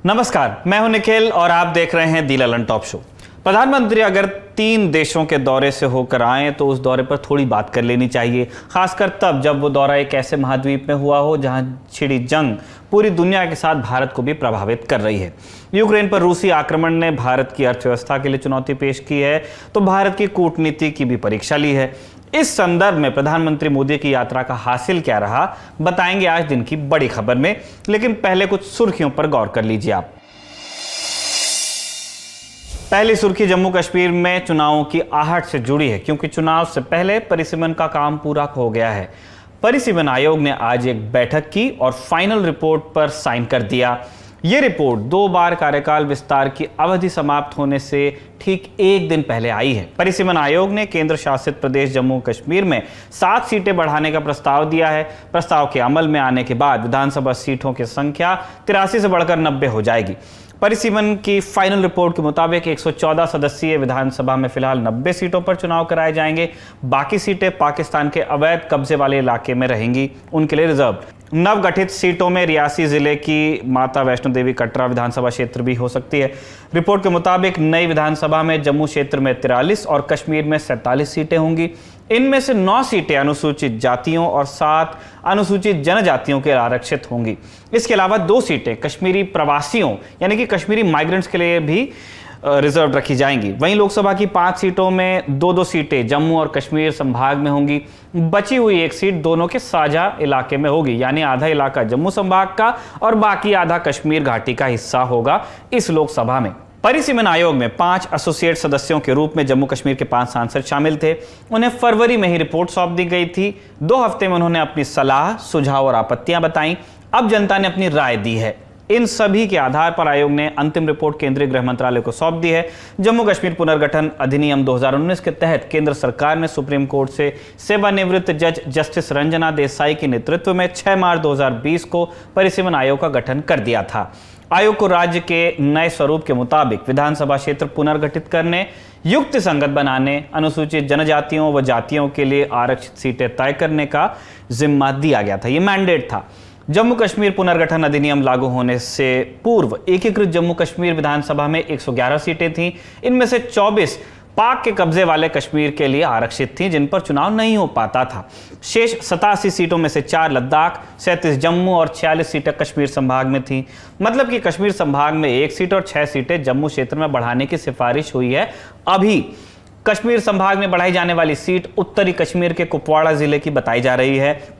नमस्कार, मैं हूं निखिल और आप देख रहे हैं दी ललन टॉप शो। प्रधानमंत्री अगर 3 देशों के दौरे से होकर आए तो उस दौरे पर थोड़ी बात कर लेनी चाहिए, खासकर तब जब वो दौरा एक ऐसे महाद्वीप में हुआ हो जहां छिड़ी जंग पूरी दुनिया के साथ भारत को भी प्रभावित कर रही है। यूक्रेन पर रूसी आक्रमण ने भारत की अर्थव्यवस्था के लिए चुनौती पेश की है तो भारत की कूटनीति की भी परीक्षा ली है। इस संदर्भ में प्रधानमंत्री मोदी की यात्रा का हासिल क्या रहा, बताएंगे आज दिन की बड़ी खबर में। लेकिन पहले कुछ सुर्खियों पर गौर कर लीजिए आप। पहली सुर्खी जम्मू कश्मीर में चुनावों की आहट से जुड़ी है, क्योंकि चुनाव से पहले परिसीमन का काम पूरा हो गया है। परिसीमन आयोग ने आज एक बैठक की और फाइनल रिपोर्ट पर साइन कर दिया। यह रिपोर्ट 2 बार कार्यकाल विस्तार की अवधि समाप्त होने से ठीक 1 दिन पहले आई है। परिसीमन आयोग ने केंद्र शासित प्रदेश जम्मू कश्मीर में 7 सीटें बढ़ाने का प्रस्ताव दिया है। प्रस्ताव के अमल में आने के बाद विधानसभा सीटों की संख्या 83 से बढ़कर 90 हो जाएगी। परिसीमन की फाइनल रिपोर्ट के मुताबिक 114 सदस्यीय विधानसभा में फिलहाल 90 सीटों पर चुनाव कराए जाएंगे। बाकी सीटें पाकिस्तान के अवैध कब्जे वाले इलाके में रहेंगी, उनके लिए रिजर्व। नवगठित सीटों में रियासी जिले की माता वैष्णो देवी कटरा विधानसभा क्षेत्र भी हो सकती है। रिपोर्ट के मुताबिक नई विधानसभा में जम्मू क्षेत्र में 43 और कश्मीर में 47 सीटें होंगी। इनमें से 9 सीटें अनुसूचित जातियों और 7 अनुसूचित जनजातियों के आरक्षित होंगी। इसके अलावा 2 सीटें कश्मीरी प्रवासियों यानी कि कश्मीरी माइग्रेंट्स के लिए भी रिजर्व रखी जाएंगी। वहीं लोकसभा की 5 सीटों में 2-2 सीटें जम्मू और कश्मीर संभाग में होंगी। बची हुई 1 सीट दोनों के साझा इलाके में होगी, यानी आधा इलाका जम्मू संभाग का और बाकी आधा कश्मीर घाटी का हिस्सा होगा इस लोकसभा में। परिसीमन आयोग में 5 एसोसिएट सदस्यों के रूप में जम्मू कश्मीर के 5 सांसद शामिल थे। उन्हें फरवरी में ही रिपोर्ट सौंप दी गई थी। 2 हफ्ते में उन्होंने अपनी सलाह, सुझाव और आपत्तियां बताई। अब जनता ने अपनी राय दी है। इन सभी के आधार पर आयोग ने अंतिम रिपोर्ट केंद्रीय गृह मंत्रालय को सौंप दी है। जम्मू कश्मीर पुनर्गठन अधिनियम 2019 के तहत केंद्र सरकार ने सुप्रीम कोर्ट से सेवानिवृत्त जज जस्टिस रंजना देसाई के नेतृत्व में 6 मार्च 2020 को परिसीमन आयोग का गठन कर दिया था। आयोग को राज्य के नए स्वरूप के मुताबिक विधानसभा क्षेत्र पुनर्गठित करने, युक्त संगत बनाने, अनुसूचित जनजातियों व जातियों के लिए आरक्षित सीटें तय करने का जिम्मा दिया गया था। यह मैंडेट था। जम्मू कश्मीर पुनर्गठन अधिनियम लागू होने से पूर्व एकीकृत जम्मू कश्मीर विधानसभा में 111 सीटें थीं। इनमें से 24 पाक के कब्जे वाले कश्मीर के लिए आरक्षित थीं, जिन पर चुनाव नहीं हो पाता था। शेष 87 सीटों में से 4 लद्दाख, 37 जम्मू और 46 सीटें कश्मीर संभाग में थीं। मतलब कि कश्मीर संभाग में 1 सीट और 6 सीटें जम्मू क्षेत्र में बढ़ाने की सिफारिश हुई है। अभी कश्मीर संभाग में बढ़ाई जाने वाली सीट उत्तरी कश्मीर के कुपवाड़ा जिले की बताई जा रही है,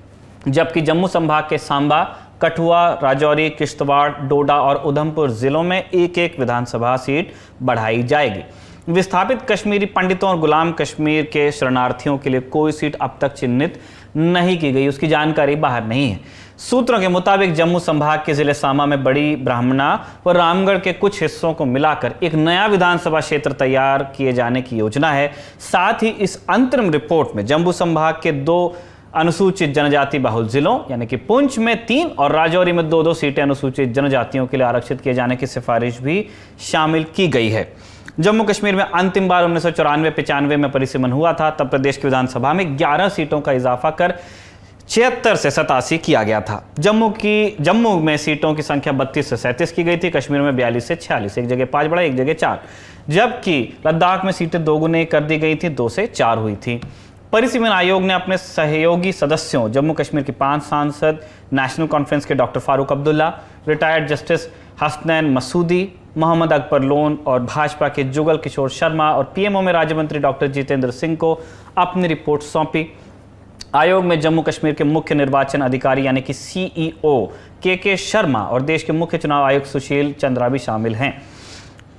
जबकि जम्मू संभाग के सांबा, कठुआ, राजौरी, किश्तवाड़, डोडा और उधमपुर जिलों में 1-1 विधानसभा सीट बढ़ाई जाएगी। विस्थापित कश्मीरी पंडितों और गुलाम कश्मीर के शरणार्थियों के लिए कोई सीट अब तक चिन्हित नहीं की गई, उसकी जानकारी बाहर नहीं है। सूत्रों के मुताबिक जम्मू संभाग के जिले सामा में बड़ी ब्राह्मणा व रामगढ़ के कुछ हिस्सों को मिलाकर एक नया विधानसभा क्षेत्र तैयार किए जाने की योजना है। साथ ही इस अंतरिम रिपोर्ट में जम्मू संभाग के 2 अनुसूचित जनजाति बहुल जिलों यानी कि पुंछ में 3 और राजौरी में 2-2 सीटें अनुसूचित जनजातियों के लिए आरक्षित किए जाने की सिफारिश भी शामिल की गई है। जम्मू कश्मीर में अंतिम बार 1994-95 में परिसीमन हुआ था। तब प्रदेश की विधानसभा में 11 सीटों का इजाफा कर 76 से 87 किया गया था। जम्मू में सीटों की संख्या 32 से 37 की गई थी। कश्मीर में 42 से 46, एक जगह 5 बढ़ा, एक जगह 4, जबकि लद्दाख में सीटें 2 गुनी कर दी गई थी, 2 से 4 हुई थी। परिसीमन आयोग ने अपने सहयोगी सदस्यों जम्मू कश्मीर के 5 सांसद, नेशनल कॉन्फ्रेंस के doctor Farooq Abdullah, retired justice Hasnain Masoodi, Mohammad Akbar Lone और भाजपा के जुगल किशोर शर्मा और पीएमओ में राज्य मंत्री डॉक्टर जितेंद्र सिंह को अपनी रिपोर्ट सौंपी। आयोग में जम्मू कश्मीर के मुख्य निर्वाचन अधिकारी यानी कि सीईओ के शर्मा और देश के मुख्य चुनाव आयुक्त सुशील चंद्रा भी शामिल हैं।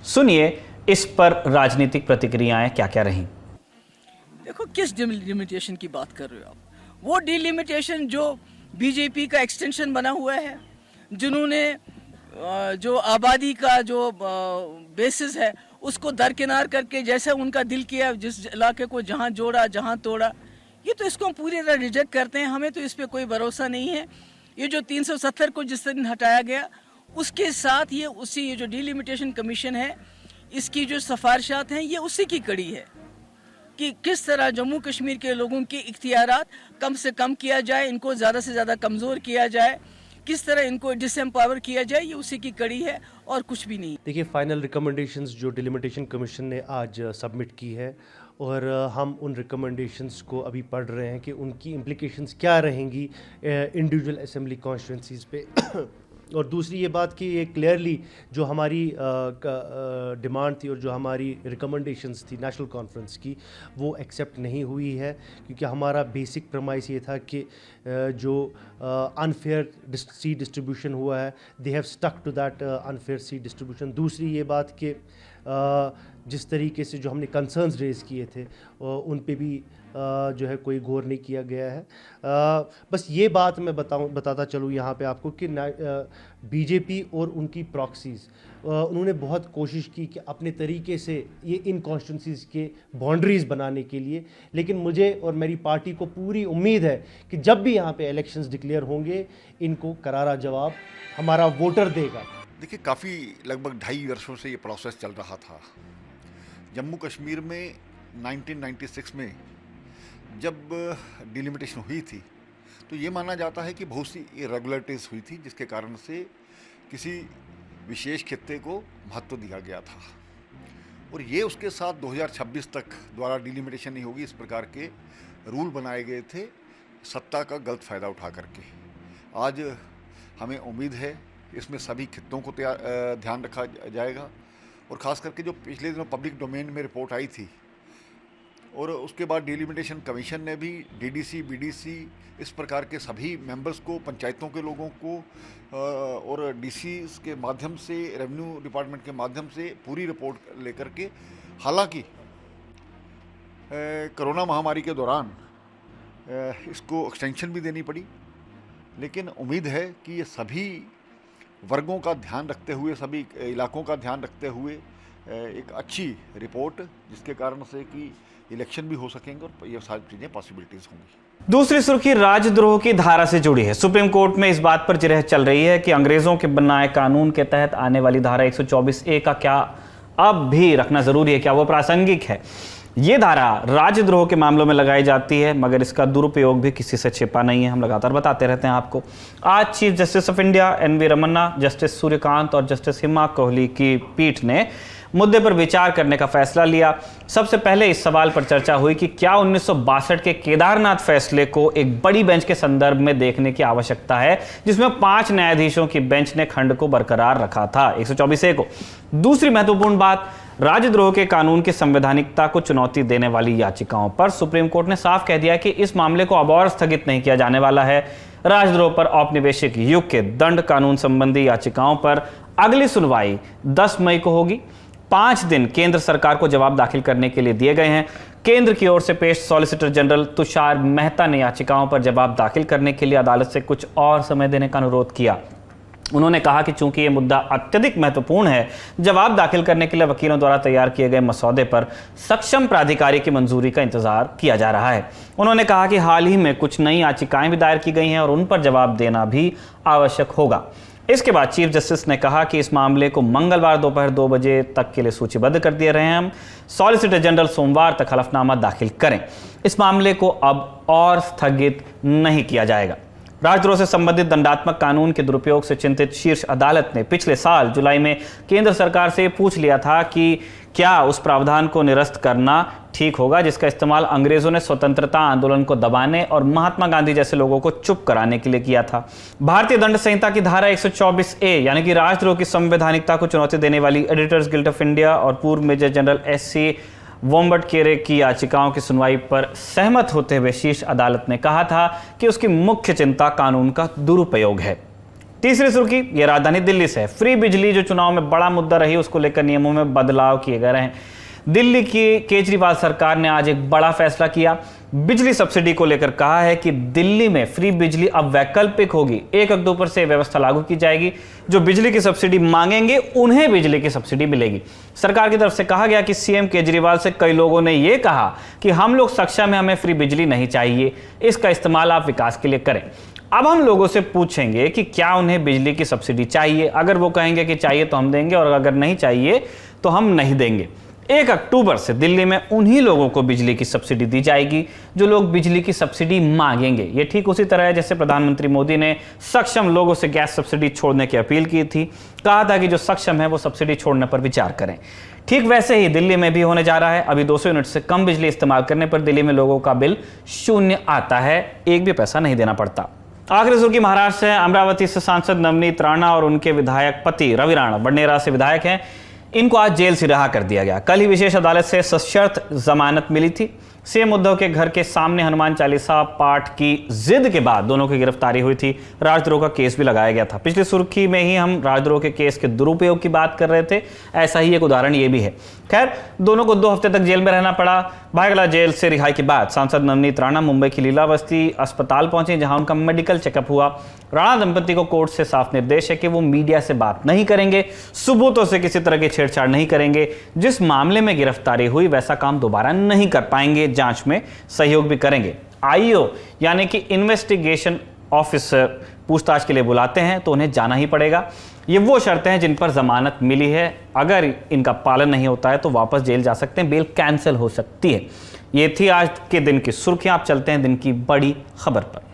सुनिए इस पर राजनीतिक प्रतिक्रियाएं क्या क्या रहीं। देखो, किस डिलिमिटेशन की बात कर रहे हो आप? वो डिलिमिटेशन जो बीजेपी का एक्सटेंशन बना हुआ है, जिन्होंने जो आबादी का जो बेसिस है उसको दरकिनार करके जैसे उनका दिल किया, जिस इलाके को जहां जोड़ा जहां तोड़ा, ये तो इसको हम पूरी तरह रिजेक्ट करते हैं। हमें तो इस पर कोई भरोसा नहीं है। ये जो 370 को जिस दिन हटाया गया, उसके साथ ये जो डिलिमिटेशन कमीशन है, इसकी जो सिफारिशात हैं, ये उसी की कड़ी है कि किस तरह जम्मू कश्मीर के लोगों के इख्तियारात कम से कम किया जाए, इनको ज़्यादा से ज़्यादा कमज़ोर किया जाए, किस तरह इनको डिसएम्पावर किया जाए, ये उसी की कड़ी है और कुछ भी नहीं। देखिए, फाइनल रिकमेंडेशंस जो डिलिमिटेशन कमीशन ने आज सबमिट की है और हम उन रिकमेंडेशंस को अभी पढ़ रहे हैं कि उनकी इम्प्लिकेशंस क्या रहेंगी इंडिविजुअल असेंबली कॉन्स्टिट्यूंसीज पे। और दूसरी ये बात कि ये क्लियरली जो हमारी डिमांड थी और जो हमारी रिकमेंडेशंस थी नेशनल कॉन्फ्रेंस की, वो एक्सेप्ट नहीं हुई है, क्योंकि हमारा बेसिक प्रमाइस ये था कि जो अनफेयर सीट डिस्ट्रीब्यूशन हुआ है, they have stuck to that unfair seat distribution. दूसरी ये बात कि जिस तरीके से जो हमने कंसर्न्स रेज़ किए थे उन पे भी जो है कोई गौर नहीं किया गया है। बस ये बात मैं बताता चलूँ यहाँ पे आपको कि बीजेपी और उनकी प्रॉक्सीज़ उन्होंने बहुत कोशिश की कि अपने तरीके से ये इन कॉन्स्टिट्यूंसीज़ के बाउंड्रीज़ बनाने के लिए, लेकिन मुझे और मेरी पार्टी को पूरी उम्मीद है कि जब भी यहाँ पे इलेक्शंस डिक्लेयर होंगे, इनको करारा जवाब हमारा वोटर देगा। देखिए, काफ़ी लगभग 2.5 वर्षों से ये प्रोसेस चल रहा था। जम्मू कश्मीर में 1996 में जब डिलिमिटेशन हुई थी तो ये माना जाता है कि बहुत सी इरेगुलरिटीज़ हुई थी, जिसके कारण से किसी विशेष खित्ते को महत्व दिया गया था, और ये उसके साथ 2026 तक द्वारा डिलिमिटेशन नहीं होगी, इस प्रकार के रूल बनाए गए थे सत्ता का गलत फ़ायदा उठा करके। आज हमें उम्मीद है इसमें सभी खित्तों को ध्यान रखा जाएगा, और ख़ास करके जो पिछले दिनों पब्लिक डोमेन में रिपोर्ट आई थी और उसके बाद डिलिमिटेशन कमीशन ने भी डीडीसी, बीडीसी, इस प्रकार के सभी मेंबर्स को, पंचायतों के लोगों को और डीसीज के माध्यम से, रेवेन्यू डिपार्टमेंट के माध्यम से पूरी रिपोर्ट लेकर के, हालांकि कोरोना महामारी के दौरान इसको एक्सटेंशन भी देनी पड़ी, लेकिन उम्मीद है कि ये सभी वर्गों का ध्यान रखते हुए, सभी इलाकों का ध्यान रखते हुए एक अच्छी रिपोर्ट, जिसके कारण से कि इलेक्शन भी हो सकेंगे और ये सारी चीज़ें पॉसिबिलिटीज़ होंगी। दूसरी सुर्खी राजद्रोह की धारा से जुड़ी है। सुप्रीम कोर्ट में इस बात पर जिरह चल रही है कि अंग्रेजों के बनाए कानून के तहत आने वाली धारा 124A का क्या अब भी रखना जरूरी है, क्या वो प्रासंगिक है। ये धारा राजद्रोह के मामलों में लगाई जाती है, मगर इसका दुरुपयोग भी किसी से छिपा नहीं है। हम लगातार बताते रहते हैं आपको। आज chief justice of India NV Ramana, justice Suryakant और जस्टिस हिमा कोहली की पीठ ने मुद्दे पर विचार करने का फैसला लिया। सबसे पहले इस सवाल पर चर्चा हुई कि क्या 1962 के केदारनाथ फैसले को एक बड़ी बेंच के संदर्भ में देखने की आवश्यकता है, जिसमें 5 न्यायाधीशों की बेंच ने खंड को बरकरार रखा था, 124A को। दूसरी महत्वपूर्ण बात, राजद्रोह के कानून की संवैधानिकता को चुनौती देने वाली याचिकाओं पर सुप्रीम कोर्ट ने साफ कह दिया कि इस मामले को अब और स्थगित नहीं किया जाने वाला है। राजद्रोह पर औपनिवेशिक युग के दंड कानून संबंधी याचिकाओं पर अगली सुनवाई 10 मई को होगी। 5 दिन केंद्र सरकार को जवाब दाखिल करने के लिए दिए गए हैं। केंद्र की ओर से पेश सॉलिसिटर जनरल तुषार मेहता ने याचिकाओं पर जवाब दाखिल करने के लिए अदालत से कुछ और समय देने का अनुरोध किया। उन्होंने कहा कि चूंकि यह मुद्दा अत्यधिक महत्वपूर्ण है, जवाब दाखिल करने के लिए वकीलों द्वारा तैयार किए गए मसौदे पर सक्षम प्राधिकारी की मंजूरी का इंतजार किया जा रहा है। उन्होंने कहा कि हाल ही में कुछ नई याचिकाएं भी दायर की गई हैं और उन पर जवाब देना भी आवश्यक होगा। इसके बाद चीफ जस्टिस ने कहा कि इस मामले को मंगलवार दोपहर 2 बजे तक के लिए सूचीबद्ध कर दिए रहे हैं हम। सॉलिसिटर जनरल सोमवार तक हलफनामा दाखिल करें। इस मामले को अब और स्थगित नहीं किया जाएगा। राजद्रोह से संबंधित दंडात्मक कानून के दुरुपयोग से चिंतित शीर्ष अदालत ने पिछले साल जुलाई में केंद्र सरकार से पूछ लिया था कि क्या उस प्रावधान को निरस्त करना ठीक होगा जिसका इस्तेमाल अंग्रेजों ने स्वतंत्रता आंदोलन को दबाने और महात्मा गांधी जैसे लोगों को चुप कराने के लिए किया था। भारतीय दंड संहिता की धारा 124A यानी कि राजद्रोह की संवैधानिकता को चुनौती देने वाली एडिटर्स गिल्ड ऑफ इंडिया और पूर्व मेजर जनरल SC वोम्बटकेरे की याचिकाओं की सुनवाई पर सहमत होते हुए शीर्ष अदालत ने कहा था कि उसकी मुख्य चिंता कानून का दुरुपयोग है। तीसरी सुर्खी ये राजधानी दिल्ली से है। फ्री बिजली जो चुनाव में बड़ा मुद्दा रही, उसको लेकर नियमों में बदलाव किए गए हैं। दिल्ली की केजरीवाल सरकार ने आज एक बड़ा फैसला किया। बिजली सब्सिडी को लेकर कहा है कि दिल्ली में फ्री बिजली अब वैकल्पिक होगी। 1 अक्टूबर से व्यवस्था लागू की जाएगी। जो बिजली की सब्सिडी मांगेंगे उन्हें बिजली की सब्सिडी मिलेगी। सरकार की तरफ से कहा गया कि सीएम केजरीवाल से कई लोगों ने यह कहा कि हम लोग सक्षम हैं, हमें फ्री बिजली नहीं चाहिए, इसका इस्तेमाल आप विकास के लिए करें। अब हम लोगों से पूछेंगे कि क्या उन्हें बिजली की सब्सिडी चाहिए। अगर वो कहेंगे कि चाहिए तो हम देंगे और अगर नहीं चाहिए तो हम नहीं देंगे। 1 अक्टूबर से दिल्ली में उन्हीं लोगों को बिजली की सब्सिडी दी जाएगी जो लोग बिजली की सब्सिडी मांगेंगे। ये ठीक उसी तरह है जैसे प्रधानमंत्री मोदी ने सक्षम लोगों से गैस सब्सिडी छोड़ने की अपील की थी, कहा था कि जो सक्षम है वो सब्सिडी छोड़ने पर विचार करें। ठीक वैसे ही दिल्ली में भी होने जा रहा है। अभी 200 यूनिट से कम बिजली इस्तेमाल करने पर दिल्ली में लोगों का बिल शून्य आता है, एक भी पैसा नहीं देना पड़ता। आखिरी सुर्खी महाराष्ट्र से। अमरावती से सांसद नवनीत राणा और उनके विधायक पति रवि राणा बडनेरा से विधायक हैं, इनको आज जेल से रिहा कर दिया गया। कल ही विशेष अदालत से सशर्त जमानत मिली थी। सीएम उद्धव के घर के सामने हनुमान चालीसा पाठ की जिद के बाद दोनों की गिरफ्तारी हुई थी। राजद्रोह का केस भी लगाया गया था। पिछली सुर्खी में ही हम राजद्रोह के केस के दुरुपयोग की बात कर रहे थे, ऐसा ही एक उदाहरण ये भी है। खैर, दोनों को 2 हफ्ते तक जेल में रहना पड़ा। भायगला जेल से रिहाई के बाद सांसद नवनीत राणा मुंबई की लीलावती अस्पताल पहुंचे, जहां उनका मेडिकल चेकअप हुआ। राणा दंपति को कोर्ट से साफ निर्देश है कि वो मीडिया से बात नहीं करेंगे, सबूतों से किसी तरह की छेड़छाड़ नहीं करेंगे। जिस मामले में गिरफ्तारी हुई वैसा काम दोबारा नहीं कर पाएंगे, जांच में सहयोग भी करेंगे। आईओ यानी कि इन्वेस्टिगेशन ऑफिसर पूछताछ के लिए बुलाते हैं तो उन्हें जाना ही पड़ेगा। ये वो शर्तें हैं जिन पर जमानत मिली है। अगर इनका पालन नहीं होता है तो वापस जेल जा सकते हैं, बेल कैंसिल हो सकती है। ये थी आज के दिन की सुर्खियां। आप चलते हैं दिन की बड़ी खबर पर।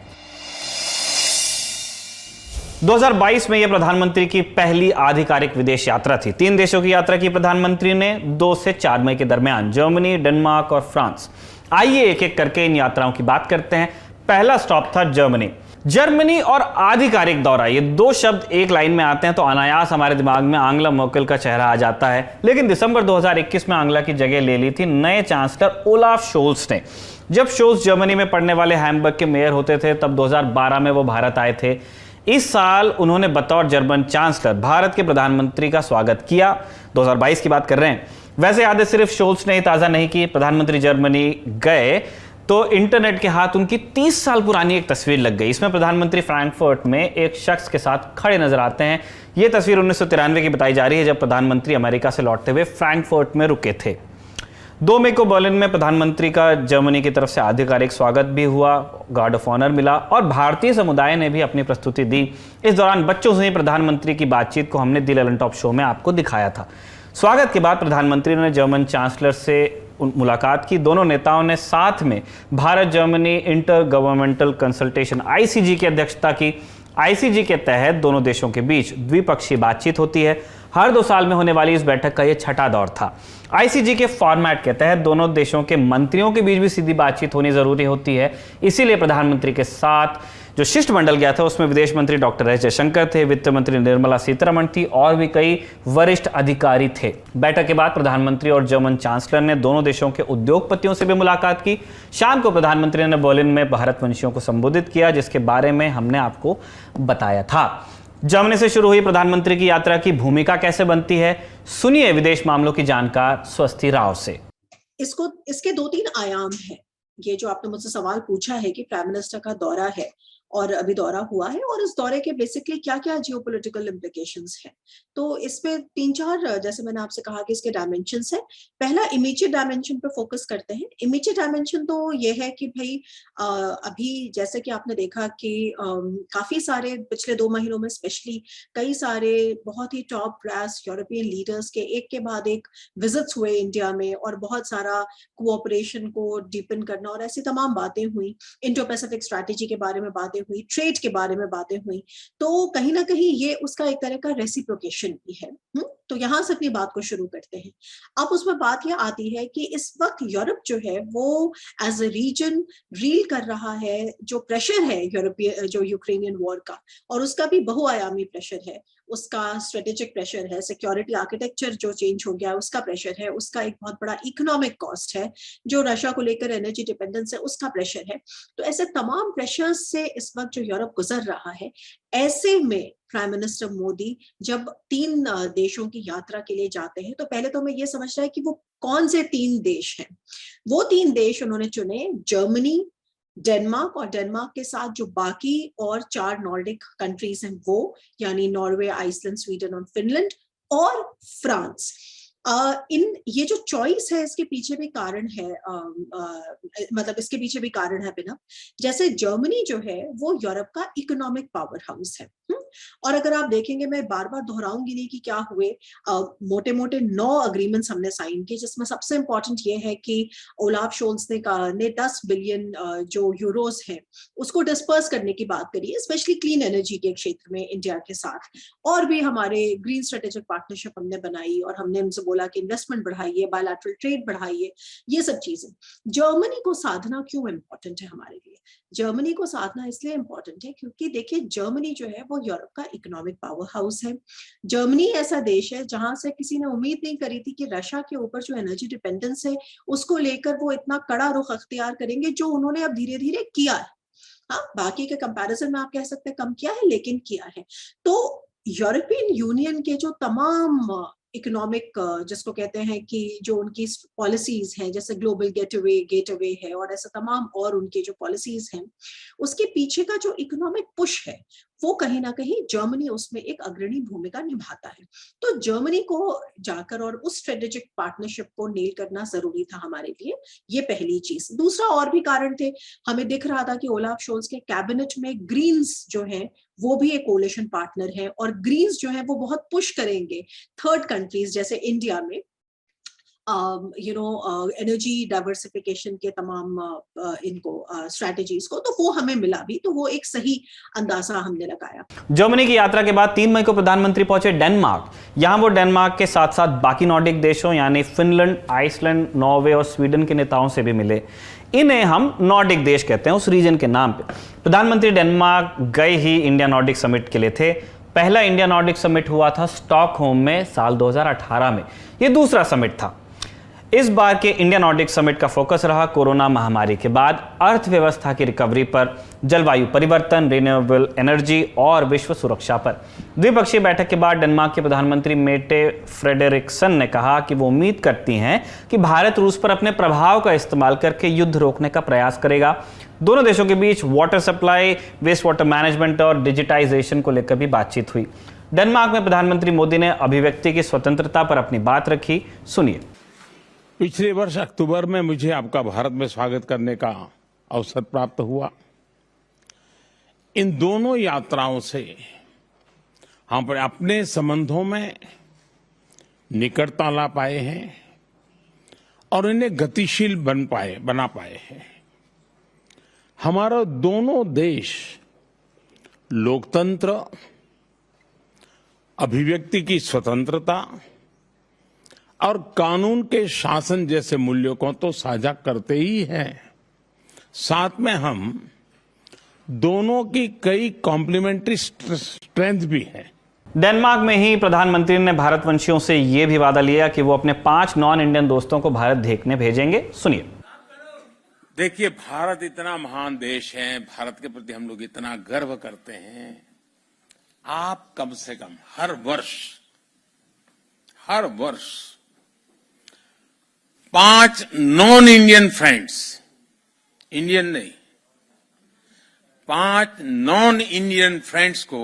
2022 में यह प्रधानमंत्री की पहली आधिकारिक विदेश यात्रा थी। 3 देशों की यात्रा की प्रधानमंत्री ने 2 से 4 मई के दरमियान, जर्मनी, डेनमार्क और फ्रांस। आइए एक एक करके इन यात्राओं की बात करते हैं। पहला स्टॉप था जर्मनी। जर्मनी और आधिकारिक दौरा, ये 2 शब्द एक लाइन में आते हैं तो अनायास हमारे दिमाग में आंगला मर्केल का चेहरा आ जाता है। लेकिन दिसंबर 2021 में आंगला की जगह ले ली थी नए चांसलर ओलाफ शोल्स ने। जब शोल्स जर्मनी में पड़ने वाले हैम्बर्ग के मेयर होते थे तब 2012 में वो भारत आए थे। इस साल उन्होंने बतौर जर्मन चांसलर भारत के प्रधानमंत्री का स्वागत किया। 2022 की बात कर रहे हैं। वैसे यादें सिर्फ शोल्स ने ही ताज़ा नहीं की। प्रधानमंत्री जर्मनी गए तो इंटरनेट के हाथ उनकी 30 साल पुरानी एक तस्वीर लग गई। इसमें प्रधानमंत्री फ्रैंकफर्ट में एक शख्स के साथ खड़े नजर आते हैं। यह तस्वीर 1993 की बताई जा रही है, जब प्रधानमंत्री अमेरिका से लौटते हुए फ्रैंकफर्ट में रुके थे। 2 मई को बर्लिन में प्रधानमंत्री का जर्मनी की तरफ से आधिकारिक स्वागत भी हुआ, गार्ड ऑफ ऑनर मिला और भारतीय समुदाय ने भी अपनी प्रस्तुति दी। इस दौरान बच्चों से ही प्रधानमंत्री की बातचीत को हमने दी ललन टॉप शो में आपको दिखाया था। स्वागत के बाद प्रधानमंत्री ने जर्मन चांसलर से मुलाकात की। दोनों नेताओं ने साथ में Bharat Germany inter governmental consultation ICG की अध्यक्षता की। ICG के तहत दोनों देशों के बीच द्विपक्षीय बातचीत होती है। हर 2 साल में होने वाली इस बैठक का यह छठा दौर था। ICG के फॉर्मेट के तहत दोनों देशों के मंत्रियों के बीच भी सीधी बातचीत होनी जरूरी होती है। इसीलिए प्रधानमंत्री के साथ जो शिष्टमंडल गया था उसमें विदेश मंत्री डॉक्टर एस जयशंकर थे, वित्त मंत्री निर्मला सीतारमण थी और भी कई वरिष्ठ अधिकारी थे। बैठक के बाद प्रधानमंत्री और जर्मन चांसलर ने दोनों देशों के उद्योगपतियों से भी मुलाकात की। शाम को प्रधानमंत्री ने बर्लिन में भारतवंशियों को संबोधित किया, जिसके बारे में हमने आपको बताया था। जर्मनी से शुरू हुई प्रधानमंत्री की यात्रा की भूमिका कैसे बनती है, सुनिए विदेश मामलों की जानकार स्वस्ति राव से। इसके 2-3 आयाम हैं। ये जो आपने मुझसे सवाल पूछा है कि प्राइम मिनिस्टर का दौरा है और अभी दौरा हुआ है और इस दौरे के बेसिकली क्या क्या जियोपॉलिटिकल इम्प्लिकेशंस हैं, तो इसमें 3-4 जैसे मैंने आपसे कहा कि इसके डायमेंशंस हैं। पहला इमीडिएट डायमेंशन पे फोकस करते हैं। इमीडिएट डायमेंशन तो ये है कि भाई अभी जैसे कि आपने देखा कि काफी सारे पिछले 2 महीनों में स्पेशली कई सारे बहुत ही टॉप क्लास यूरोपियन लीडर्स के एक के बाद एक विजिट्स हुए इंडिया में और बहुत सारा कोऑपरेशन को डीपन करना और ऐसी तमाम बातें हुई। इंडो पैसिफिक स्ट्रैटेजी के बारे में बातें हुई, ट्रेड के बारे में बातें हुई। तो कहीं ना कहीं ये उसका एक तरह का रेसिप्रोकेशन भी है। तो यहां से अपनी बात को शुरू करते हैं। अब उसमें बात यह आती है कि इस वक्त यूरोप जो है वो एज ए रीजन रील कर रहा है जो प्रेशर है यूरोपियन जो यूक्रेनियन वॉर का, और उसका भी बहुआयामी प्रेशर है। उसका स्ट्रेटेजिक प्रेशर है, सिक्योरिटी आर्किटेक्चर जो चेंज हो गया है उसका प्रेशर है, उसका एक बहुत बड़ा इकोनॉमिक कॉस्ट है, जो रशिया को लेकर एनर्जी डिपेंडेंस है उसका प्रेशर है। तो ऐसे तमाम प्रेशर्स से इस वक्त जो यूरोप गुजर रहा है, ऐसे में प्राइम मिनिस्टर मोदी जब 3 देशों की यात्रा के लिए जाते हैं तो पहले तो हमें यह समझना है कि वो कौन से 3 देश हैं। वो 3 देश उन्होंने चुने, जर्मनी, डेनमार्क और डेनमार्क के साथ जो बाकी और 4 नॉर्डिक कंट्रीज हैं वो, यानी नॉर्वे, आइसलैंड, स्वीडन और फिनलैंड और फ्रांस। ये जो चॉइस है इसके पीछे भी कारण है, मतलब इसके पीछे भी कारण है बिना, जैसे जर्मनी जो है वो यूरोप का इकोनॉमिक पावर हाउस है। और अगर आप देखेंगे, मैं बार बार दोहराऊंगी नहीं कि क्या हुए, मोटे मोटे 9 अग्रीमेंट्स हमने साइन किए, जिसमें सबसे इंपॉर्टेंट ये है कि ओलाफ शोल्स ने 10 बिलियन जो यूरोस है उसको डिस्पर्स करने की बात करी है, स्पेशली क्लीन एनर्जी के क्षेत्र में इंडिया के साथ। और भी हमारे ग्रीन स्ट्रेटेजिक पार्टनरशिप हमने बनाई और हमने उनसे बोला कि इन्वेस्टमेंट बढ़ाइए, बायलैटरल ट्रेड बढ़ाइए, ये सब चीजें। जर्मनी को साधना क्यों इंपॉर्टेंट है हमारे लिए? जर्मनी को साधना इसलिए इंपॉर्टेंट है क्योंकि देखिए, जर्मनी जो है वो यूरोप का इकोनॉमिक पावर हाउस है। जर्मनी ऐसा देश है जहां से किसी ने उम्मीद नहीं करी थी कि रशिया के ऊपर जो एनर्जी डिपेंडेंस है उसको लेकर वो इतना कड़ा रुख अख्तियार करेंगे, जो उन्होंने अब धीरे धीरे किया है। हाँ, बाकी के कंपैरिजन में आप कह सकते हैं कम किया है, लेकिन किया है। तो यूरोपियन यूनियन के जो तमाम इकोनॉमिक, जिसको कहते हैं कि जो उनकी पॉलिसीज हैं, जैसे ग्लोबल गेटअवे है और ऐसे तमाम और उनके जो पॉलिसीज हैं, उसके पीछे का जो इकोनॉमिक पुश है वो कहीं ना कहीं जर्मनी उसमें एक अग्रणी भूमिका निभाता है। तो जर्मनी को जाकर और उस स्ट्रेटेजिक पार्टनरशिप को नेल करना जरूरी था हमारे लिए, ये पहली चीज। दूसरा, और भी कारण थे, हमें दिख रहा था कि ओलाफ शोल्स के कैबिनेट में ग्रीन्स जो है वो भी एक कोलिशन पार्टनर है, और ग्रीन्स जो है वो बहुत पुश करेंगे थर्ड कंट्रीज जैसे इंडिया में एनर्जी डाइवर्सिफिकेशन के तमाम इनको स्ट्रेटजीज को। तो वो हमें मिला भी, तो वो एक सही अंदाजा हमने लगाया। जर्मनी की यात्रा के बाद 3 मई को प्रधानमंत्री पहुंचे डेनमार्क। यहां वो डेनमार्क के साथ साथ बाकी नॉर्डिक देशों यानी फिनलैंड, आइसलैंड, नॉर्वे और स्वीडन के नेताओं से भी मिले। इन्हें हम नॉर्डिक देश कहते हैं उस रीजन के नाम पे। प्रधानमंत्री डेनमार्क गए ही इंडिया नॉर्डिक समिट के लिए थे। पहला इंडिया नॉर्डिक समिट हुआ था स्टॉकहोम में साल 2018 में। यह दूसरा समिट था। इस बार के इंडिया नॉर्डिक समिट का फोकस रहा कोरोना महामारी के बाद अर्थव्यवस्था की रिकवरी पर, जलवायु परिवर्तन, रिन्यूएबल एनर्जी और विश्व सुरक्षा पर। द्विपक्षीय बैठक के बाद डेनमार्क के प्रधानमंत्री मेटे फ्रेडरिक्सन ने कहा कि वो उम्मीद करती हैं कि भारत रूस पर अपने प्रभाव का इस्तेमाल करके युद्ध रोकने का प्रयास करेगा। दोनों देशों के बीच water supply, waste water management और डिजिटाइजेशन को लेकर भी बातचीत हुई। डेनमार्क में प्रधानमंत्री मोदी ने अभिव्यक्ति की स्वतंत्रता पर अपनी बात रखी, सुनिए। पिछले वर्ष अक्टूबर में मुझे आपका भारत में स्वागत करने का अवसर प्राप्त हुआ। इन दोनों यात्राओं से हम अपने संबंधों में निकटता ला पाए हैं और इन्हें गतिशील बना पाए हैं। हमारा दोनों देश लोकतंत्र, अभिव्यक्ति की स्वतंत्रता और कानून के शासन जैसे मूल्यों को तो साझा करते ही हैं। साथ में हम दोनों की कई कॉम्प्लीमेंट्री स्ट्रेंथ भी है। डेनमार्क में ही प्रधानमंत्री ने भारतवंशियों से यह भी वादा लिया कि वो अपने 5 नॉन इंडियन दोस्तों को भारत देखने भेजेंगे, सुनिए। देखिए, भारत इतना महान देश है, भारत के प्रति हम लोग इतना गर्व करते हैं। आप कम से कम हर वर्ष 5 नॉन इंडियन फ्रेंड्स, इंडियन नहीं, 5 नॉन इंडियन फ्रेंड्स को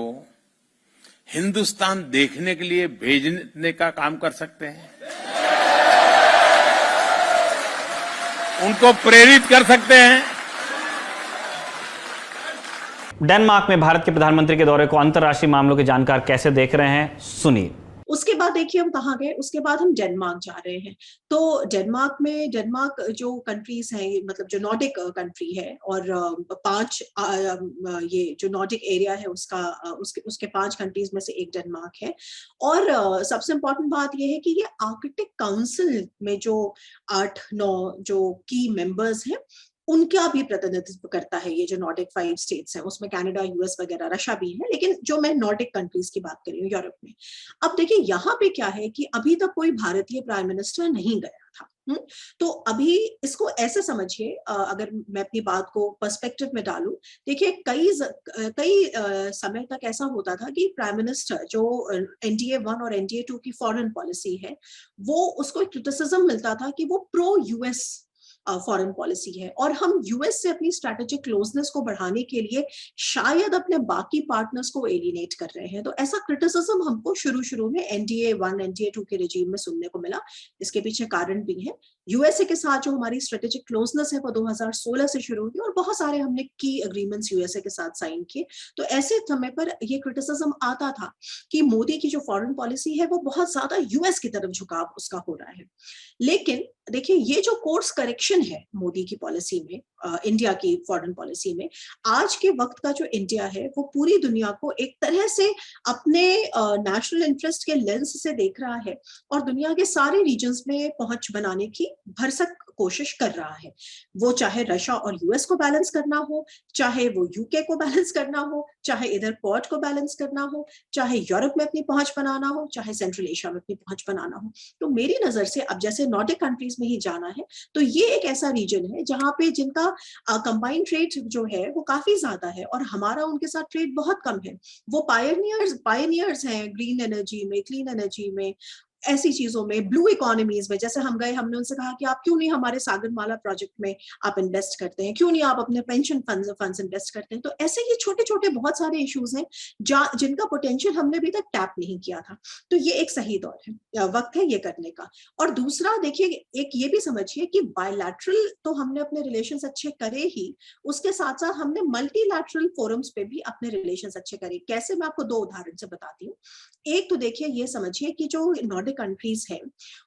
हिंदुस्तान देखने के लिए भेजने का काम कर सकते हैं, उनको प्रेरित कर सकते हैं। डेनमार्क में भारत के प्रधानमंत्री के दौरे को अंतर्राष्ट्रीय मामलों के जानकार कैसे देख रहे हैं, सुनिए। उसके बाद देखिए हम कहाँ गए, उसके बाद हम डेनमार्क जा रहे हैं। तो डेनमार्क जो कंट्रीज हैं, मतलब जो नॉर्डिक कंट्री है, और 5 ये जो नॉर्डिक एरिया है उसके 5 कंट्रीज में से एक डेनमार्क है। और सबसे इम्पोर्टेंट बात ये है कि ये आर्कटिक काउंसिल में जो 8-9 जो की मेंबर्स हैं उनका भी प्रतिनिधित्व करता है। ये जो नॉर्डिक 5 स्टेट्स हैं, उसमें कनाडा, यूएस वगैरह, रशिया भी है, लेकिन जो मैं नॉर्डिक कंट्रीज की बात कर रही हूँ यूरोप में। अब देखिए यहाँ पे क्या है कि अभी तक कोई भारतीय प्राइम मिनिस्टर नहीं गया था। तो अभी इसको ऐसे समझिए, अगर मैं अपनी बात को पर्सपेक्टिव में डालूं, देखिए कई समय तक ऐसा होता था कि प्राइम मिनिस्टर जो NDA 1 और NDA 2 की फॉरेन पॉलिसी है, वो उसको एक क्रिटिसिज्म मिलता था कि वो प्रो यूएस फॉरेन पॉलिसी है, और हम यूएस से अपनी स्ट्रैटेजिक क्लोजनेस को बढ़ाने के लिए शायद अपने बाकी पार्टनर्स को एलिनेट कर रहे हैं। तो ऐसा क्रिटिसिज्म हमको शुरू में NDA 1 NDA 2 के रेजिम में सुनने को मिला। इसके पीछे कारण भी है। यूएसए के साथ जो हमारी स्ट्रेटेजिक क्लोजनेस है वो 2016 से शुरू हुई और बहुत सारे हमने की एग्रीमेंट्स यूएसए के साथ साइन किए। तो ऐसे समय पर ये क्रिटिसिज्म आता था कि मोदी की जो फॉरेन पॉलिसी है वो बहुत ज्यादा यूएस की तरफ झुकाव उसका हो रहा है। लेकिन देखिए, ये जो कोर्स करेक्शन है मोदी की पॉलिसी में, इंडिया की फॉरेन पॉलिसी में, आज के वक्त का जो इंडिया है वो पूरी दुनिया को एक तरह से अपने नेशनल इंटरेस्ट के लेंस से देख रहा है और दुनिया के सारे रीजन्स में पहुंच बनाने की भरसक कोशिश कर रहा है। वो चाहे रशिया और यूएस को बैलेंस करना हो, चाहे वो यूके को बैलेंस करना हो, चाहे इधर क्वाड को बैलेंस करना हो, चाहे यूरोप में अपनी पहुंच बनाना हो, चाहे सेंट्रल एशिया में अपनी पहुंच बनाना हो। तो मेरी नजर से अब जैसे नॉर्डिक कंट्रीज में ही जाना है, तो ये एक ऐसा रीजन है जहां पे जिनका कंबाइंड ट्रेड जो है वो काफी ज्यादा है और हमारा उनके साथ ट्रेड बहुत कम है। वो पायनियर्स हैं ग्रीन एनर्जी में, क्लीन एनर्जी में, ऐसी चीजों में, ब्लू इकोनॉमीज में। जैसे हम गए, हमने उनसे कहा कि आप क्यों नहीं हमारे सागरमाला प्रोजेक्ट में आप इन्वेस्ट करते हैं, क्यों नहीं आप अपने पेंशन फंड्स इन्वेस्ट करते हैं। तो ऐसे ये छोटे छोटे बहुत सारे इश्यूज हैं जिनका पोटेंशियल हमने अभी तक टैप नहीं किया था। तो ये एक सही दौर है, वक्त है ये करने का। और दूसरा देखिए, एक ये भी समझिए कि बायलैटरल तो हमने अपने रिलेशंस अच्छे करे ही, उसके साथ साथ हमने मल्टीलैटरल फोरम्स पे भी अपने रिलेशंस अच्छे करे। कैसे, मैं आपको 2 उदाहरण से बताती हूँ। एक तो देखिए, ये समझिए कि जो नॉर्डिक कंट्रीज हैं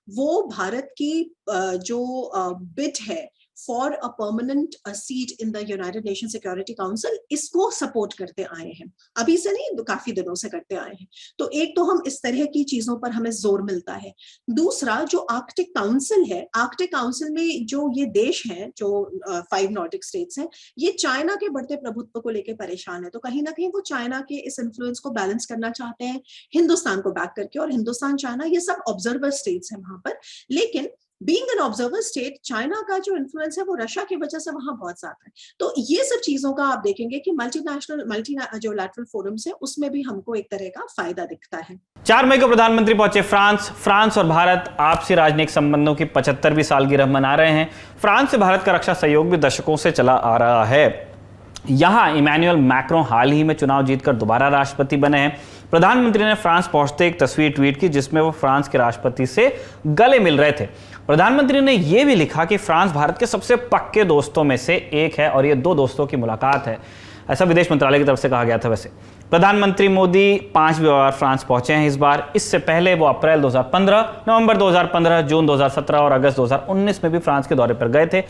वो भारत की जो बिड है for a permanent seat in the United nation security council, इसको सपोर्ट करते आए हैं। अभी से नहीं, काफी दिनों से करते आए हैं। तो एक तो हम इस तरह की चीजों पर हमें जोर मिलता है। दूसरा, जो आर्कटिक काउंसिल है, आर्कटिक काउंसिल में जो ये देश हैं, जो 5 नॉर्डिक स्टेट्स हैं, ये चाइना के बढ़ते प्रभुत्व को लेकर परेशान है। तो कहीं ना कहीं वो चाइना के इस इन्फ्लुएंस को बैलेंस करना चाहते हैं हिंदुस्तान को बैक करके। और हिंदुस्तान, चाइना, ये सब ऑब्जर्वर स्टेट्स हैं वहां पर। लेकिन being an observer state, China का जो इन्फ्लुएंस है वो रशिया की वजह से वहां बहुत ज्यादा है। तो ये सब चीजों का आप देखेंगे कि जो लैटरल फोरम्स है उसमें भी हमको एक तरह का फायदा दिखता है। 4 मई को प्रधानमंत्री पहुंचे फ्रांस और भारत आपसी राजनयिक संबंधों की 75वीं सालगिरह मना रहे हैं। फ्रांस से भारत का रक्षा सहयोग भी दशकों से चला आ रहा है। यहां इमैनुअल मैक्रों हाल ही में चुनाव जीतकर दोबारा राष्ट्रपति बने हैं। प्रधानमंत्री ने फ्रांस पहुंचते एक तस्वीर ट्वीट की जिसमें वो फ्रांस के राष्ट्रपति से गले मिल रहे थे। प्रधानमंत्री ने यह भी लिखा कि फ्रांस भारत के सबसे पक्के दोस्तों में से एक है और ये 2 दोस्तों की मुलाकात है, ऐसा विदेश मंत्रालय की तरफ से कहा गया था। वैसे प्रधानमंत्री मोदी 5वीं बार फ्रांस पहुंचे हैं इस बार। इससे पहले वो अप्रैल 2015, नवंबर 2015, जून 2017 और अगस्त 2019 में भी फ्रांस के दौरे पर गए थे।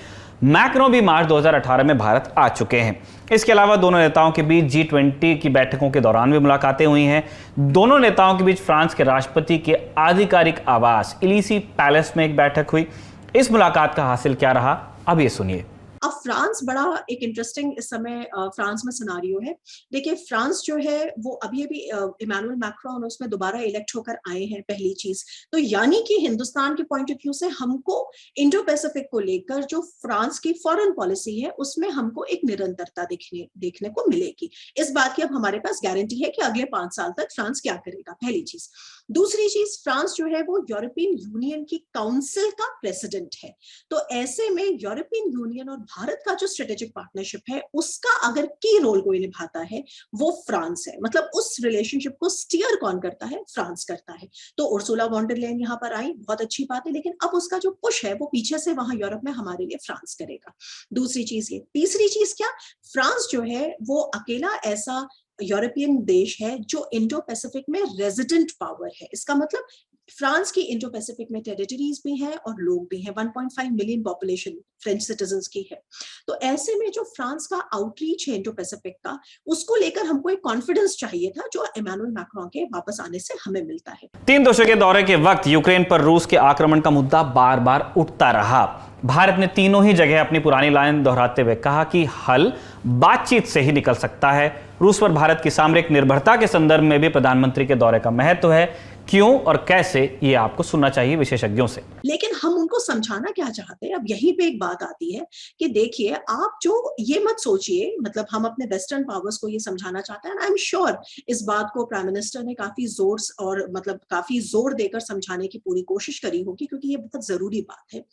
मैक्रों भी मार्च 2018 में भारत आ चुके हैं। इसके अलावा दोनों नेताओं के बीच G20 की बैठकों के दौरान भी मुलाकातें हुई हैं। दोनों नेताओं के बीच फ्रांस के राष्ट्रपति के आधिकारिक आवास इलीसी पैलेस में एक बैठक हुई। इस मुलाकात का हासिल क्या रहा, अब ये सुनिए। अब फ्रांस बड़ा एक इंटरेस्टिंग इस समय फ्रांस में सिनारियो है। देखिए, फ्रांस जो है वो अभी इमैनुअल मैक्रोन उसमें दोबारा इलेक्ट होकर आए हैं, पहली चीज। तो यानी कि हिंदुस्तान के पॉइंट ऑफ व्यू से हमको इंडो पैसिफिक को लेकर जो फ्रांस की फॉरेन पॉलिसी है उसमें हमको एक निरंतरता देखने को मिलेगी। इस बात की अब हमारे पास गारंटी है कि अगले 5 साल तक फ्रांस क्या करेगा, पहली चीज। दूसरी चीज, फ्रांस जो है वो यूरोपियन यूनियन की काउंसिल का प्रेसिडेंट है। तो ऐसे में यूरोपियन यूनियन और भारत का जो स्ट्रेटेजिक पार्टनरशिप है उसका अगर की रोल कोई निभाता है वो फ्रांस है। मतलब उस रिलेशनशिप को स्टीयर कौन करता है? फ्रांस करता है। तो उर्सुला वॉन डर लेयन यहाँ पर आई, बहुत अच्छी बात है, लेकिन अब उसका जो पुश है वो पीछे से वहां यूरोप में हमारे लिए फ्रांस करेगा। दूसरी चीज ये। तीसरी चीज क्या, फ्रांस जो है वो अकेला ऐसा यूरोपियन देश है जो इंडो पैसिफिक में रेजिडेंट पावर है। इसका मतलब फ्रांस की इंडो पैसिफिक में टेरिटरीज भी हैं और लोग भी हैं। 1.5 मिलियन पॉपुलेशन फ्रेंच सिटीजन्स की है। तो ऐसे में जो फ्रांस का आउटरीच है इंडो पैसिफिक का, उसको लेकर हमको एक कॉन्फिडेंस चाहिए था जो इमैनुअल मैक्रोन के वापस आने से हमें मिलता है। 3 देशों के दौरे के वक्त यूक्रेन पर रूस के आक्रमण का मुद्दा बार बार उठता रहा। भारत ने तीनों ही जगह अपनी पुरानी लाइन दोहराते हुए कहा कि हल बातचीत से ही निकल सकता है। रूस पर भारत की सामरिक निर्भरता के संदर्भ में भी प्रधानमंत्री के दौरे का महत्व है। क्यों और कैसे, ये आपको सुनना चाहिए विशेषज्ञों से। लेकिन हम उनको समझाना क्या चाहते हैं, अब यहीं पे एक बात आती है कि देखिए, आप जो ये मत सोचिए, मतलब हम अपने वेस्टर्न पावर्स को ये समझाना चाहते हैं, आई एम श्योर इस बात को प्राइम मिनिस्टर ने काफी जोर और मतलब काफी जोर देकर समझाने की पूरी कोशिश करी होगी, क्योंकि ये बहुत जरूरी बात है।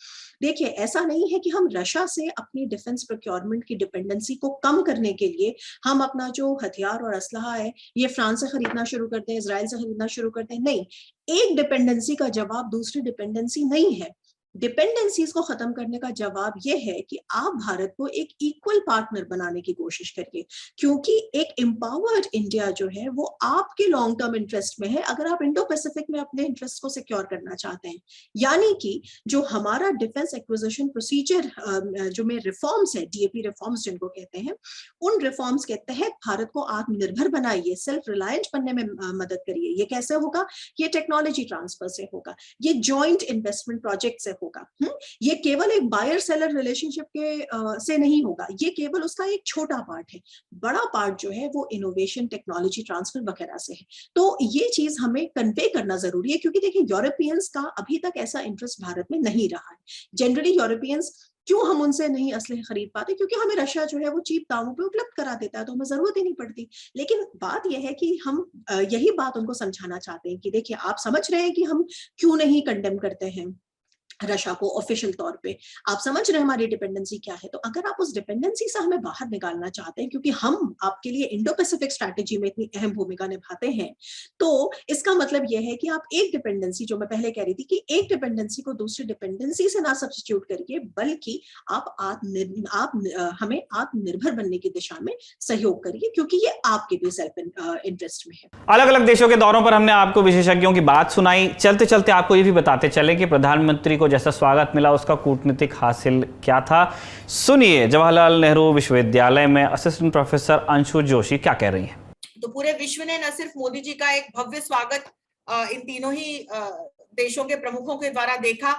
देखिए, ऐसा नहीं है कि हम रशिया से अपनी डिफेंस प्रोक्योरमेंट की डिपेंडेंसी को कम करने के लिए हम अपना जो हथियार और असलहा है ये फ्रांस से खरीदना शुरू करते हैं, इजराइल से खरीदना शुरू करते हैं। नहीं, एक डिपेंडेंसी का जवाब दूसरी डिपेंडेंसी नहीं है। डिपेंडेंसीज को खत्म करने का जवाब यह है कि आप भारत को एक इक्वल पार्टनर बनाने की कोशिश करिए, क्योंकि एक एम्पावर्ड इंडिया जो है वो आपके लॉन्ग टर्म इंटरेस्ट में है, अगर आप इंडो पैसिफिक में अपने इंटरेस्ट को सिक्योर करना चाहते हैं। यानी कि जो हमारा डिफेंस एक्विजिशन प्रोसीजर जो में रिफॉर्म्स है, डीएपी रिफॉर्म्स जिनको कहते हैं, उन रिफॉर्म्स के तहत भारत को आत्मनिर्भर बनाइए, सेल्फ रिलायंट बनने में मदद करिए। ये कैसे होगा? ये टेक्नोलॉजी ट्रांसफर से होगा, ये जॉइंट इन्वेस्टमेंट प्रोजेक्ट से होगा। ये केवल एक बायर सेलर रिलेशनशिप के से नहीं होगा, ये केवल उसका एक छोटा पार्ट है। बड़ा पार्ट जो है वो इनोवेशन, टेक्नोलॉजी ट्रांसफर वगैरह से है। तो ये चीज हमें कन्वे करना जरूरी है, क्योंकि देखिए, यूरोपियंस का अभी तक ऐसा इंटरेस्ट भारत में नहीं रहा है। जनरली यूरोपियंस, क्यों हम उनसे नहीं असलहे खरीद पाते? क्योंकि हमें रशिया जो है वो चीप दामों पे उपलब्ध करा देता है, तो हमें जरूरत ही नहीं पड़ती। लेकिन बात यह है कि हम यही बात उनको समझाना चाहते हैं कि देखिए, आप समझ रहे हैं कि हम क्यों नहीं कंडेम करते हैं रशिया को ऑफिशियल तौर पे, आप समझ रहे हैं हमारी डिपेंडेंसी क्या है। तो अगर आप उस डिपेंडेंसी से हमें बाहर निकालना चाहते हैं, क्योंकि हम आपके लिए इंडो पैसिफिक स्ट्रैटेजी में इतनी अहम भूमिका निभाते हैं, तो इसका मतलब यह है कि आप एक डिपेंडेंसी, जो मैं पहले कह रही थी कि एक डिपेंडेंसी को दूसरी डिपेंडेंसी से ना सब्स्टिट्यूट करिए, बल्कि आप हमें आत्मनिर्भर बनने की दिशा में सहयोग करिए, क्योंकि ये आपके भी सेल्फ इंटरेस्ट में है। अलग अलग देशों के दौरों पर हमने आपको विशेषज्ञों की बात सुनाई। चलते चलते आपको ये भी बताते चले कि प्रधानमंत्री को जैसा स्वागत मिला उसका कूटनीतिक हासिल क्या था। सुनिए जवाहरलाल नेहरू विश्वविद्यालय में असिस्टेंट प्रोफेसर अंशु जोशी क्या कह रही हैं। तो पूरे विश्व ने न सिर्फ मोदी जी का एक भव्य स्वागत इन तीनों ही देशों के प्रमुखों के द्वारा देखा,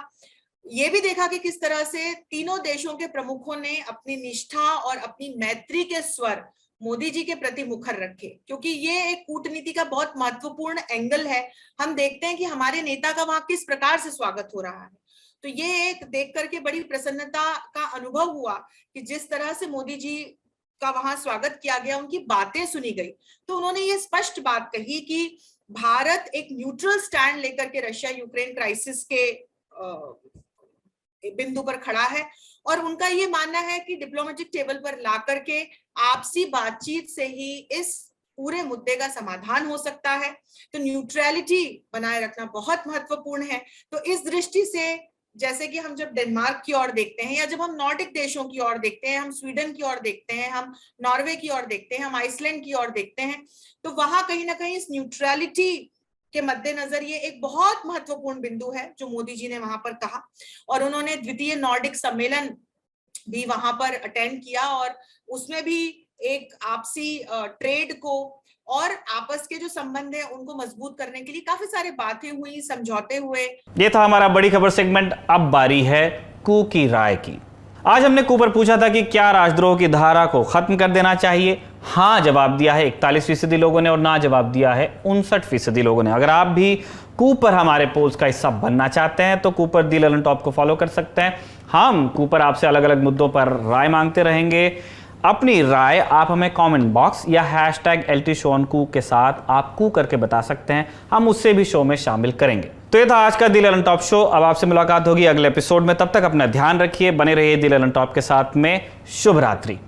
ये भी देखा कि किस तरह से तीनों देशों के प्रमुखों ने अपनी निष्ठा और अपनी मैत्री के स्वर मोदी जी के प्रति मुखर रखे, क्योंकि ये एक कूटनीति का बहुत महत्वपूर्ण एंगल है। हम देखते हैं कि हमारे नेता का वहां किस प्रकार से स्वागत हो रहा है। तो ये एक देख करके बड़ी प्रसन्नता का अनुभव हुआ कि जिस तरह से मोदी जी का वहां स्वागत किया गया, उनकी बातें सुनी गई। तो उन्होंने ये स्पष्ट बात कही कि भारत एक न्यूट्रल स्टैंड लेकर के रशिया यूक्रेन क्राइसिस के बिंदु पर खड़ा है, और उनका ये मानना है कि डिप्लोमेटिक टेबल पर ला करके आपसी बातचीत से ही इस पूरे मुद्दे का समाधान हो सकता है। तो न्यूट्रलिटी बनाए रखना बहुत महत्वपूर्ण है। तो इस दृष्टि से जैसे कि हम जब डेनमार्क की ओर देखते हैं, या जब हम नॉर्डिक देशों की ओर देखते हैं, हम स्वीडन की ओर देखते हैं, हम नॉर्वे की ओर देखते हैं, हम आइसलैंड की ओर देखते हैं, तो वहां कहीं ना कहीं इस न्यूट्रलिटी के मद्देनजर ये एक बहुत महत्वपूर्ण बिंदु है जो मोदी जी ने वहां पर कहा। और उन्होंने द्वितीय नॉर्डिक सम्मेलन भी वहां पर अटेंड किया, और उसमें भी एक आपसी ट्रेड को और आपस के जो संबंध है उनको मजबूत करने के लिए काफी सारे बातें हुई, समझौते हुए। ये था हमारा बड़ी खबर सेगमेंट। अब बारी है कू की राय की। आज हमने कू पर पूछा था कि क्या राजद्रोह की धारा को खत्म कर देना चाहिए। हाँ जवाब दिया है 41% लोगों ने, और ना जवाब दिया है 59% लोगों ने। अगर आप भी कू पर हमारे पोल्स का हिस्सा बनना चाहते हैं तो कू पर दी ललन टॉप को फॉलो कर सकते हैं। हम कू पर आपसे अलग अलग मुद्दों पर राय मांगते रहेंगे। अपनी राय आप हमें कमेंट बॉक्स या #LTShowOnCoo के साथ आप कू करके बता सकते हैं, हम उससे भी शो में शामिल करेंगे। तो ये था आज का दी ललन टॉप शो। अब आपसे मुलाकात होगी अगले एपिसोड में। तब तक अपना ध्यान रखिए, बने रहिए दी ललन टॉप के साथ में। शुभ रात्रि।